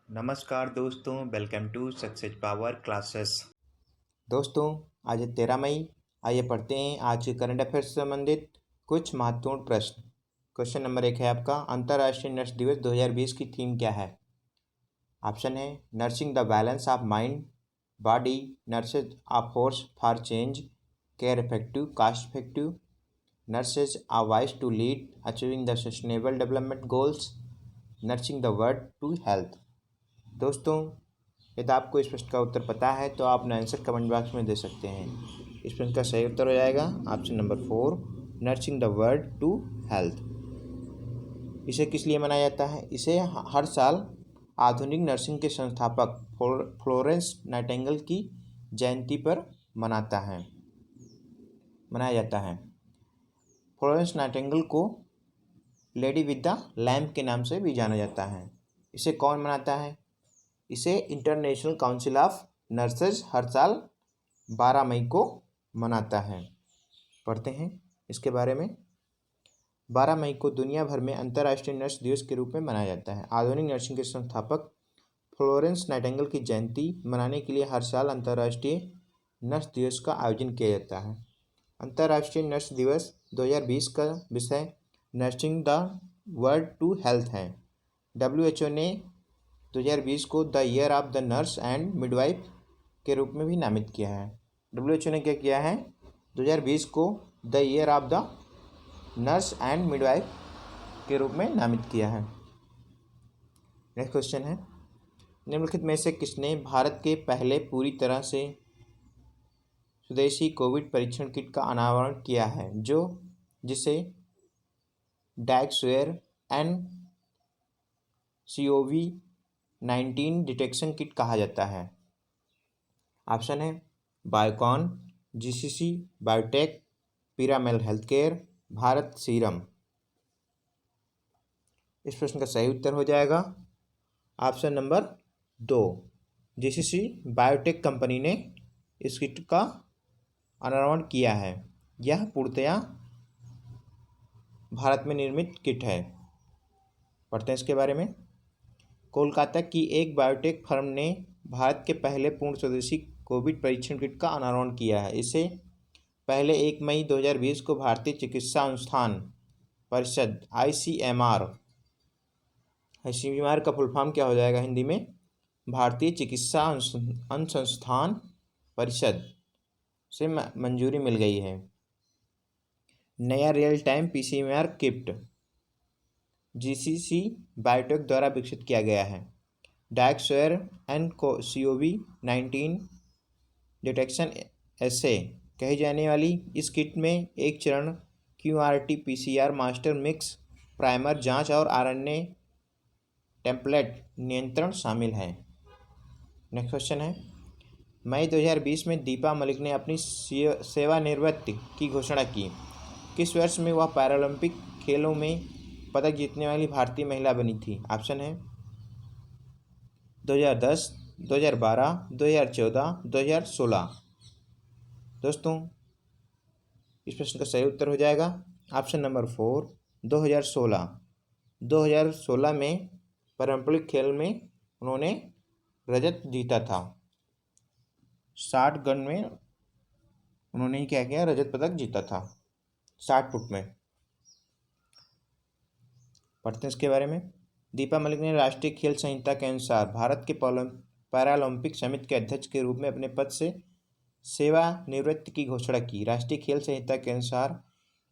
नमस्कार दोस्तों, welcome to success power classes. दोस्तों, आज है 13 मई। आइए पढ़ते हैं आज के करंट अफेयर से संबंधित कुछ महत्वपूर्ण प्रश्न। क्वेश्चन नंबर 1 है आपका, अंतर्राष्ट्रीय नर्स दिवस 2020 की थीम क्या है? ऑप्शन है nursing the balance of mind body, nurses a force for change, care effective cost effective, nurses a voice to lead achieving the sustainable development goals, nursing the world to health. दोस्तों, यदि आपको इस प्रश्न का उत्तर पता है तो आप अपना आंसर कमेंट बॉक्स में दे सकते हैं। इस प्रश्न का सही उत्तर हो जाएगा option number 4, nursing the world to health. इसे किस लिए मनाया जाता है? इसे हर साल आधुनिक नर्सिंग के संस्थापक फ्लोरेंस नाइटिंगेल की जयंती पर मनाया जाता है। फ्लोरेंस नाइटिंगेल को लेडी विद द लैम्प के नाम से भी जाना जाता है। इसे कौन मनाता है? इसे इंटरनेशनल काउंसिल ऑफ नर्सेज हर साल 12 मई को मनाता है। पढ़ते हैं इसके बारे में। 12 मई को दुनिया भर में अंतर्राष्ट्रीय नर्स दिवस के रूप में मनाया जाता है। आधुनिक नर्सिंग के संस्थापक फ्लोरेंस नाइटिंगेल की जयंती मनाने के लिए हर साल अंतर्राष्ट्रीय नर्स दिवस का आयोजन किया जाता है। अंतर्राष्ट्रीय नर्स दिवस 2020 का विषय nursing the world to health है। WHO ने 2020 को the year of the nurse and midwife के रूप में भी नामित किया है। WHO ने क्या किया है? 2020 को the year of the nurse and midwife के रूप में नामित किया है। नेक्स्ट क्वेश्चन है, निम्नलिखित में से किसने भारत के पहले पूरी तरह से स्वदेशी कोविड परीक्षण किट का अनावरण किया है, जिसे डैक्सवेयर NCOV-19 डिटेक्शन किट कहा जाता है? ऑप्शन है Biocon, GCC biotech, Piramal healthcare, Bharat serum. इस प्रश्न का सही उत्तर हो जाएगा option number 2, GCC biotech company ने इस किट का अनावरण किया है। यह पूर्णतया भारत में निर्मित किट है। पढ़ते हैं इसके बारे में। कोलकाता की एक बायोटेक फर्म ने भारत के पहले पूर्ण स्वदेशी कोविड परीक्षण किट का अनावरण किया है। इसे पहले 1 मई 2020 को भारतीय चिकित्सा अनुसंधान परिषद ICMR का फुल फॉर्म क्या हो जाएगा हिंदी में? भारतीय चिकित्सा अनुसंधान परिषद से मंजूरी मिल गई है। नया real time PCR kit GCC biotech द्वारा विकसित किया गया है। डैक्सवेयर NCOV-19 डिटेक्शन एसे कही जाने वाली इस किट में एक चरण QRT-PCR मास्टर मिक्स, प्राइमर जांच और RNA टेम्पलेट नियंत्रण शामिल है। नेक्स्ट क्वेश्चन है, मई 2020 में दीपा मलिक ने अपनी सेवानिवृत्ति की घोषणा की। किस वर्ष में वह पैरालंपिक खेलों में पदक जीतने वाली भारतीय महिला बनी थी? ऑप्शन है 2010, 2012, 2014, 2016। दोस्तों, इस प्रश्न का सही उत्तर हो जाएगा ऑप्शन नंबर 4, 2016। 2016 में पैरालंपिक खेल में उन्होंने रजत जीता था। 60 गन में उन्होंने क्या किया? रजत पदक जीता था 60 फुट में। पढ़ते हैं इसके बारे में। दीपा मलिक ने राष्ट्रीय खेल संहिता के अनुसार भारत के पैरालंपिक समिति के अध्यक्ष के रूप में अपने पद से सेवानिवृत्ति की घोषणा की। राष्ट्रीय खेल संहिता के अनुसार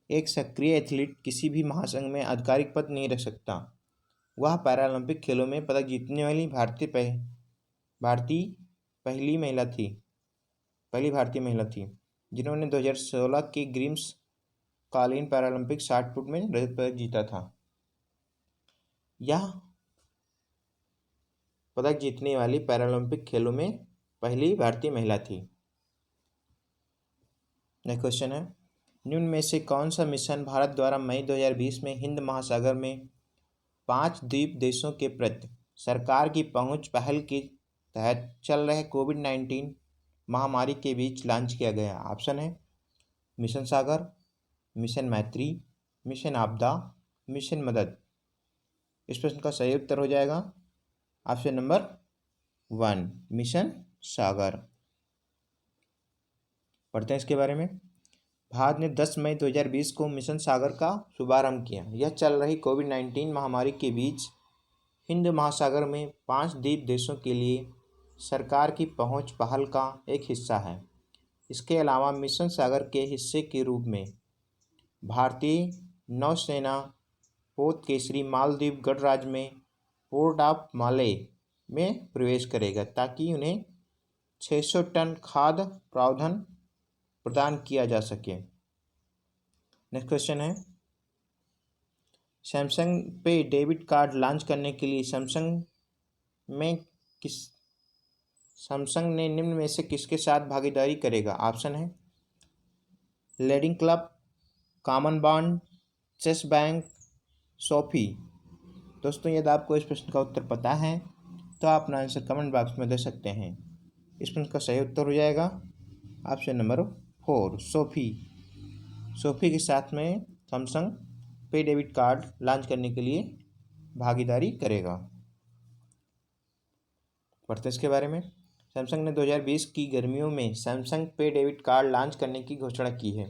एक सक्रिय एथलीट किसी भी महासंघ में आधिकारिक पद नहीं रख सकता। वह पैरालंपिक खेलों में पदक जीतने वाली पहली भारतीय महिला थी जिन्होंने 2016 के ग्रीष्मकालीन पैरालंपिक 60 फुट में रजत पदक जीता था। यह पदक जीतने वाली पैरालंपिक खेलों में पहली भारतीय महिला थी। नेक्स्ट क्वेश्चन है, निम्न में से कौन सा मिशन भारत द्वारा मई 2020 में हिंद महासागर में 5 द्वीप देशों के प्रति सरकार की पहुंच पहल के तहत चल रहे कोविड-19 महामारी के बीच लॉन्च किया गया? ऑप्शन है मिशन सागर, मिशन मैत्री, मिशन आपदा, मिशन मदद। इस प्रश्न का सही उत्तर हो जाएगा ऑप्शन नंबर 1 मिशन सागर। पढ़ते हैं इसके बारे में। भारत ने 10 मई 2020 को मिशन सागर का शुभारंभ किया। यह चल रही कोविड-19 महामारी के बीच हिंद महासागर में 5 द्वीप देशों के लिए सरकार की पहुंच पहल का एक हिस्सा है। इसके अलावा मिशन सागर के हिस्से के रूप में भारतीय नौसेना पोत केसरी मालदीव गणराज्य में पोर्ट ऑफ माले में प्रवेश करेगा ताकि उन्हें 600 टन खाद्य प्रावधान प्रदान किया जा सके। नेक्स्ट क्वेश्चन है, सैमसंग पे डेबिट कार्ड लॉन्च करने के लिए सैमसंग ने निम्न में से किसके साथ भागीदारी करेगा? ऑप्शन है leading club, common bond, Chase bank, Sophie. दोस्तों यदि आपको इस प्रश्न का उत्तर पता है तो आप अपना आंसर कमेंट बॉक्स में दे सकते हैं। इस प्रश्न का सही उत्तर हो जाएगा ऑप्शन नंबर 4 सोफी। सोफी के साथ में सैमसंग पे डेबिट कार्ड लॉन्च करने के लिए भागीदारी करेगा। पढ़ते इसके बारे में। सैमसंग ने 2020 की गर्मियों में सैमसंग पे डेबिट कार्ड लॉन्च करने की घोषणा की है।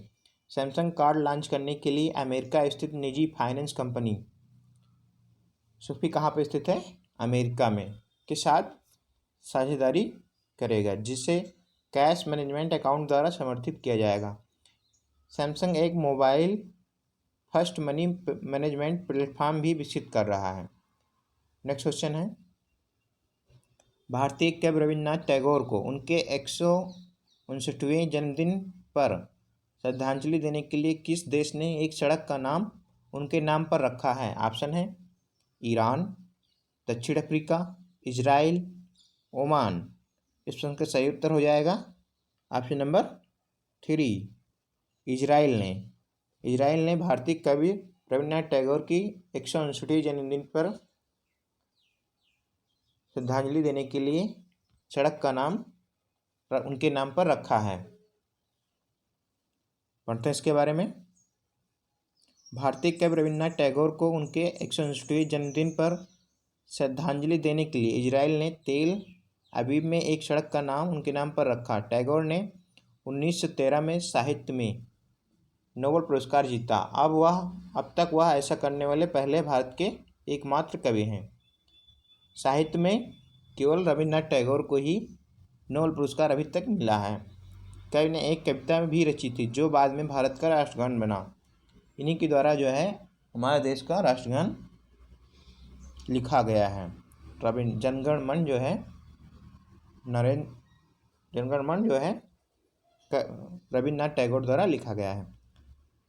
सैमसंग कार्ड लॉन्च करने के लिए अमेरिका स्थित निजी फाइनेंस कंपनी सोफी कहाँ पर स्थित है? अमेरिका में के साथ साझेदारी करेगा, जिसे कैश मैनेजमेंट अकाउंट द्वारा समर्थित किया जाएगा। सैमसंग एक mobile first money management platform भी विकसित कर रहा है। नेक्स्ट क्वेश्चन है, भारतीय कवि रविन्द्रनाथ टैगोर को उनके 159वें जन्मदिन पर श्रद्धांजलि देने के लिए किस देश ने एक सड़क का नाम उनके नाम पर रखा है? ऑप्शन है ईरान, दक्षिण अफ्रीका, इजराइल, ओमान। इस प्रश्न का सही उत्तर हो जाएगा ऑप्शन नंबर 3 इजराइल ने भारतीय कवि रविन्द्रनाथ टैगोर की 159वें जन्मदिन पर श्रद्धांजलि देने के लिए सड़क का नाम उनके नाम पर रखा है। पढ़ते हैं इसके बारे में। भारतीय कवि रविन्द्रनाथ टैगोर को उनके 159वें जन्मदिन पर श्रद्धांजलि देने के लिए इजराइल ने तेल अवीव में एक सड़क का नाम उनके नाम पर रखा। टैगोर ने 1913 में साहित्य में नोबेल पुरस्कार जीता। अब तक वह ऐसा करने वाले पहले भारत के एकमात्र कवि हैं। साहित्य में केवल रविन्द्रनाथ टैगोर को ही नोबेल पुरस्कार अभी तक मिला है। कवि ने एक कविता भी रची थी जो बाद में भारत का राष्ट्रगान बना। इन्हीं के द्वारा जो है हमारे देश का राष्ट्रगान लिखा गया है। जनगण मन जो है रविन्द्रनाथ टैगोर द्वारा लिखा गया है।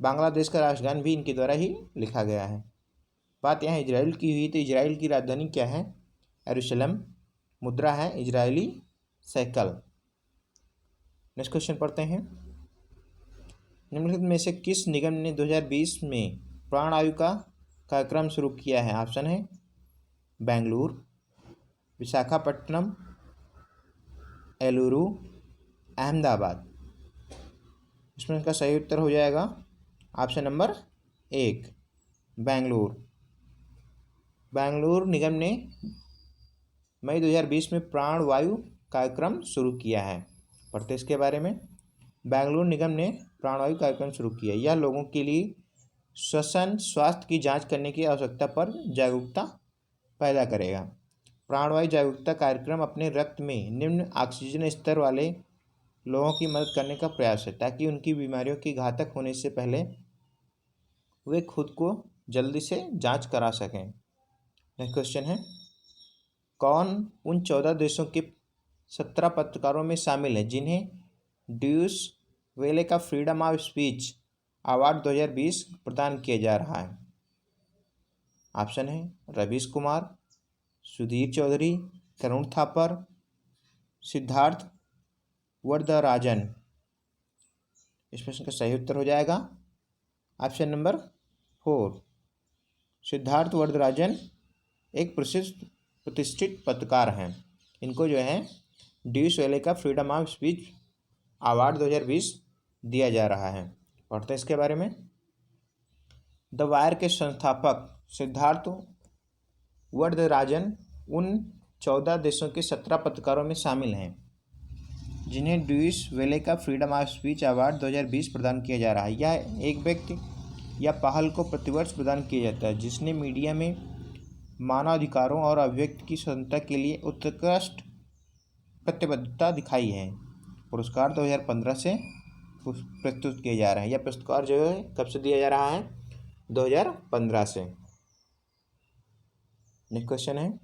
बांग्लादेश का राष्ट्रगान भी इनके द्वारा ही लिखा गया है। बात यहाँ इजराइल की हुई तो इजराइल की राजधानी क्या है? यरूशलेम। मुद्रा है इजरायली शेकल। नेक्स्ट क्वेश्चन पढ़ते हैं, निम्नलिखित में से किस निगम ने 2020 में प्राणवायु का कार्यक्रम शुरू किया है? ऑप्शन है बेंगलुरु, विशाखापट्टनम, एलुरु, अहमदाबाद। इसमें इसका सही उत्तर हो जाएगा ऑप्शन नंबर 1 बेंगलुरु निगम ने मई 2020 में प्राणवायु कार्यक्रम शुरू किया है। पढ़ते इसके बारे में। बेंगलुरु निगम ने प्राणवायु कार्यक्रम शुरू किया। यह लोगों के लिए श्वसन स्वास्थ्य की जांच करने की आवश्यकता पर जागरूकता पैदा करेगा। प्राणवायु जागरूकता कार्यक्रम अपने रक्त में निम्न ऑक्सीजन स्तर वाले लोगों की मदद करने का प्रयास है ताकि उनकी बीमारियों की घातक होने से पहले वे खुद को जल्दी से जांच करा सकें। नेक्स्ट क्वेश्चन है, कौन उन 14 देशों के 17 पत्रकारों में शामिल है जिन्हें ड्यूस वेले का फ्रीडम ऑफ स्पीच अवार्ड 2020 प्रदान किया जा रहा है? ऑप्शन है रवीश कुमार, सुधीर चौधरी, करुण थापर, सिद्धार्थ वरदराजन। इस प्रश्न का सही उत्तर हो जाएगा ऑप्शन नंबर 4 सिद्धार्थ वरदराजन एक प्रतिष्ठित पत्रकार हैं। इनको जो है ड्यूस वेले का फ्रीडम ऑफ स्पीच अवार्ड 2020 दिया जा रहा है। पढ़ते हैं इसके बारे में। द वायर के संस्थापक सिद्धार्थ वरदराजन उन 14 देशों के 17 पत्रकारों में शामिल हैं, जिन्हें ड्यूइश वेले का फ्रीडम ऑफ स्पीच अवार्ड 2020 प्रदान किया जा रहा है। यह एक व्यक्ति या पहल को प्रतिवर्ष प्रदान किया जाता है जिसने मीडिया में मानवाधिकारों और अभिव्यक्ति की स्वतंत्रता के लिए उत्कृष्ट प्रतिबद्धता दिखाई है। पुरस्कार 2015 से प्रस्तुत किए जा रहे हैं। यह पुरस्कार जो है कब से दिया जा रहा है? 2015 से। नेक्स्ट क्वेश्चन है,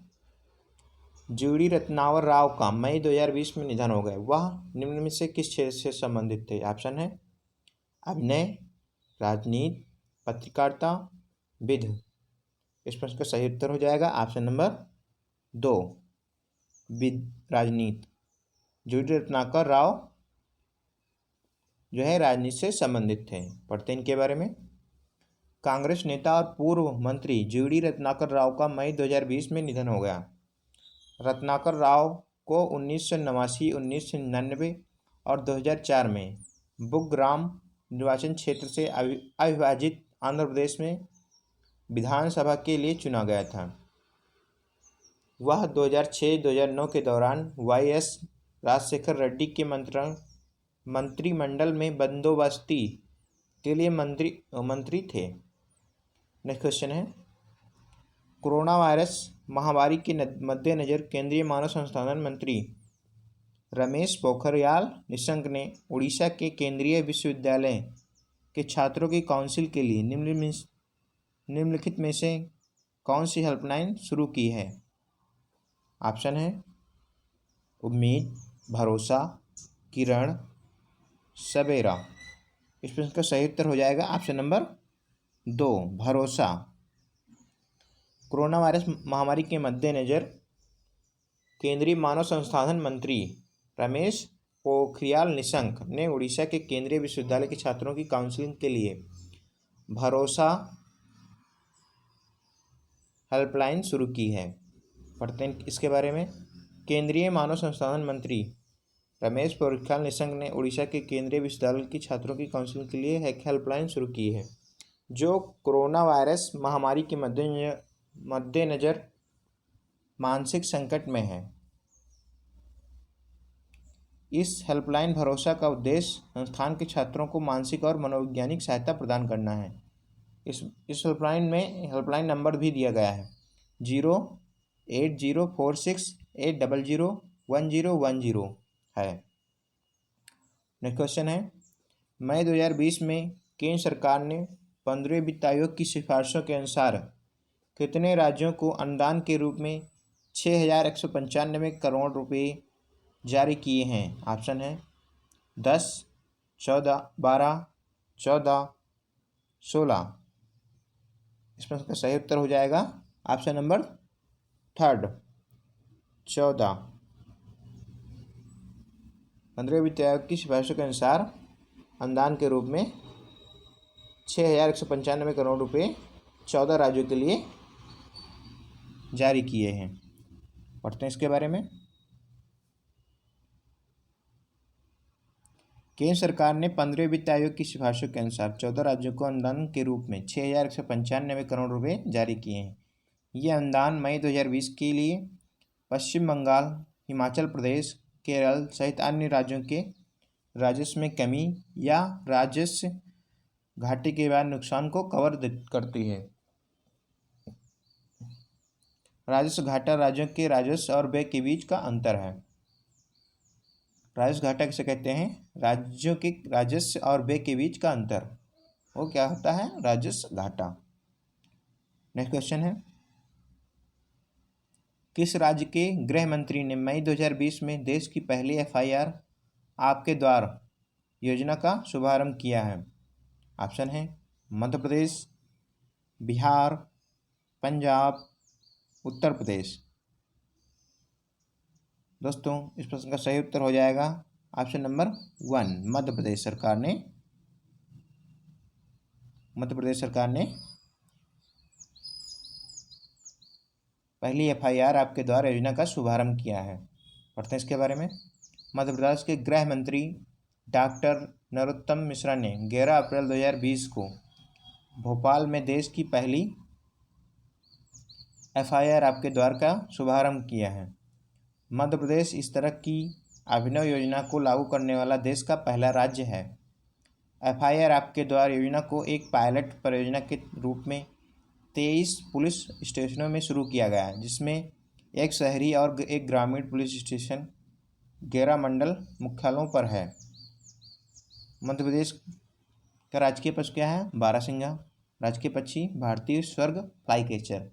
जीडी रत्नावर राव का मई 2020 में निधन हो गया। वह निम्न में से किस क्षेत्र से संबंधित थे? ऑप्शन है अभिनय, राजनीति, पत्रकारिता, विधि। इस प्रश्न का सही उत्तर हो जाएगा ऑप्शन नंबर 2, राजनीति। जीडी रत्नाकर राव जो है राजनीति से संबंधित थे। पढ़ते हैं इनके बारे में। कांग्रेस नेता और पूर्व मंत्री जीडी रत्नाकर राव का मई 2020 में निधन हो गया। रत्नाकर राव को 1989, 1999 और 2004 में बुग्राम निर्वाचन क्षेत्र से अविभाजित आंध्र प्रदेश में विधानसभा के लिए चुना गया था। वह 2006-2009 के दौरान वाई.एस. राजशेखर रेड्डी के मंत्रिमंडल में बंदोबस्ती के लिए मंत्री थे। नेक्स्ट क्वेश्चन है, कोरोना वायरस महामारी के मद्देनज़र केंद्रीय मानव संसाधन मंत्री रमेश पोखरियाल निशंक ने उड़ीसा के केंद्रीय विश्वविद्यालय के छात्रों की काउंसिल के लिए निम्नलिखित में से कौन सी हेल्पलाइन शुरू की है? ऑप्शन है उम्मीद, भरोसा, किरण, सवेरा। इस प्रश्न का सही उत्तर हो जाएगा ऑप्शन नंबर 2, भरोसा। कोरोना वायरस महामारी के मद्देनज़र केंद्रीय मानव संसाधन मंत्री रमेश पोखरियाल निशंक ने उड़ीसा के केंद्रीय विश्वविद्यालय के छात्रों की काउंसलिंग के लिए भरोसा हेल्पलाइन शुरू की है। पढ़ते हैं इसके बारे में। केंद्रीय मानव संसाधन मंत्री रमेश पोखरियाल निशंक ने उड़ीसा के केंद्रीय विश्वविद्यालय के छात्रों की काउंसलिंग के लिए एक हेल्पलाइन शुरू की है, जो कोरोना वायरस महामारी के मद्देनज़र मानसिक संकट में है। इस हेल्पलाइन भरोसा का उद्देश्य संस्थान के छात्रों को मानसिक और मनोवैज्ञानिक सहायता प्रदान करना है। इस हेल्पलाइन में हेल्पलाइन नंबर भी दिया गया है 08046800110 है। नेक्स्ट क्वेश्चन है, मई 2020 में केंद्र सरकार ने 15वें वित्त आयोग की सिफारिशों के अनुसार कितने राज्यों को अनुदान के रूप में 6,195 करोड़ रुपए जारी किए हैं? ऑप्शन है 10, 14, 12, 14, 16। इस प्रश्न का सही उत्तर हो जाएगा ऑप्शन नंबर 3, 14। 15वें वित्त आयोग की सिफारिशों के अनुसार अनुदान के रूप में 6,195 करोड़ रुपए 14 राज्यों के लिए जारी किए हैं। पढ़ते हैं इसके बारे में। केंद्र सरकार ने 15वें वित्त आयोग की सिफारिशों के अनुसार 14 राज्यों को अनुदान के रूप में 6,195 करोड़ रुपए जारी किए हैं। ये अनुदान मई 2020 के लिए पश्चिम बंगाल, हिमाचल प्रदेश, केरल सहित अन्य राज्यों के राजस्व में कमी या राजस्व घाटे के बाद नुकसान को कवर करती है। राजस्व घाटा राज्यों के राजस्व और व्यय के बीच का अंतर है। राजस्व घाटा किसे कहते हैं? राज्यों के राजस्व और व्यय के बीच का अंतर, वो क्या होता है? राजस्व घाटा। नेक्स्ट क्वेश्चन है, किस राज्य के गृह मंत्री ने मई 2020 में देश की पहली FIR आपके द्वार योजना का शुभारंभ किया है? ऑप्शन है मध्य प्रदेश, बिहार, पंजाब, उत्तर प्रदेश। दोस्तों इस प्रश्न का सही उत्तर हो जाएगा ऑप्शन नंबर 1, मध्य प्रदेश सरकार ने पहली FIR आपके द्वार योजना का शुभारंभ किया है। पढ़ते हैं इसके बारे में। मध्य प्रदेश के गृह मंत्री डॉक्टर नरोत्तम मिश्रा ने 11 अप्रैल 2020 को भोपाल में देश की पहली FIR आपके द्वार का शुभारंभ किया है। मध्य प्रदेश इस तरह की अभिनव योजना को लागू करने वाला देश का पहला राज्य है। FIR आपके द्वारा योजना को एक पायलट परियोजना के रूप में 23 पुलिस स्टेशनों में शुरू किया गया है, जिसमें एक शहरी और एक ग्रामीण पुलिस स्टेशन 11 मंडल मुख्यालयों पर है। मध्य प्रदेश का राजकीय पशु क्या है? बारहसिंगा। राजकीय पक्षी भारतीय स्वर्ग फ्लाईकैचर।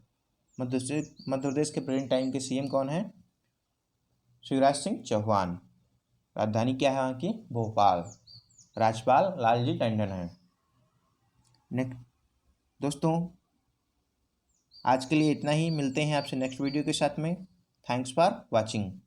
मध्य प्रदेश के प्रेजेंट टाइम के CM कौन है? शिवराज सिंह चौहान। राजधानी क्या है वहाँ की? भोपाल। राज्यपाल लालजी टंडन है। नेक्स्ट दोस्तों, आज के लिए इतना ही। मिलते हैं आपसे नेक्स्ट वीडियो के साथ में। Thanks for watching.